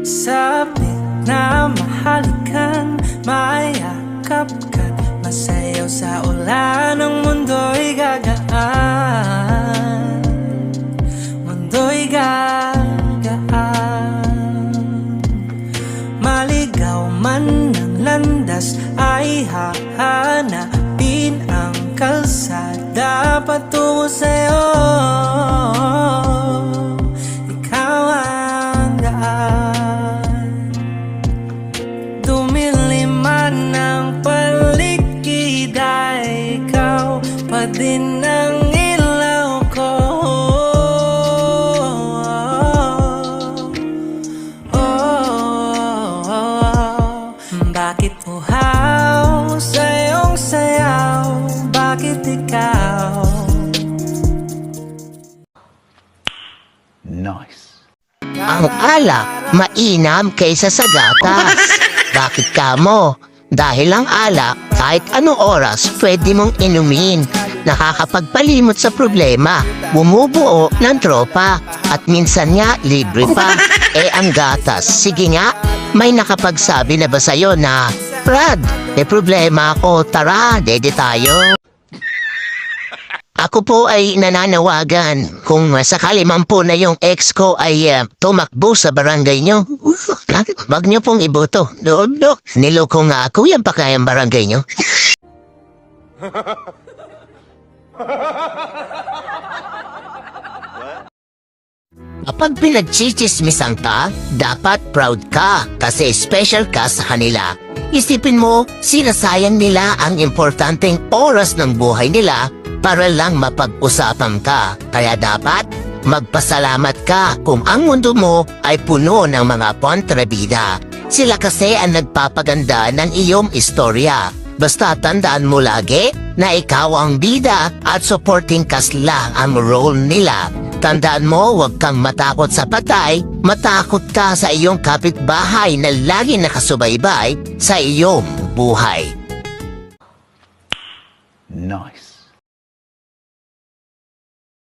Sabi na mahalikan, mayakap ka, masayaw sa ulan, ang mundo'y gagaan, mundo'y gagaan. Maligaw man ng landas ay hahanapin ang kalsada patungo sa'yo. Ikaw ang daan. Dumilim man ang paligid ay ikaw pa din ang ilaw ko. Bakit uhaw sa iyong sayaw? Bakit ikaw? Nice. Ang alak, mainam kaysa sa gatas. Bakit ka mo? Dahil ang alak, kahit anong oras, pwede mong inumin. Nakakapagpalimot sa problema, bumubuo ng tropa, at minsan nga libre pa. Ang gatas, sige nga, may nakapagsabi na ba sa'yo na, Brad, may problema ako, tara, dede tayo. Ako po ay nananawagan kung sakali man po na yung ex ko ay tumakbo sa barangay nyo. Wag nyo pong iboto. No. Niloko nga ako, yan pa kayang barangay nyo. Kapag pinagchichismisan ka, dapat proud ka kasi special ka sa kanila. Isipin mo, sinasayang nila ang importanteng oras ng buhay nila para lang mapag-usapan ka. Kaya dapat magpasalamat ka kung ang mundo mo ay puno ng mga kontrabida. Sila kasi ang nagpapaganda ng iyong istorya. Basta tandaan mo lagi na ikaw ang bida at supporting cast lang ang role nila. Tandaan mo, huwag kang matakot sa patay, matakot ka sa iyong kapitbahay na lagi nakasubaybay sa iyong buhay. Nice.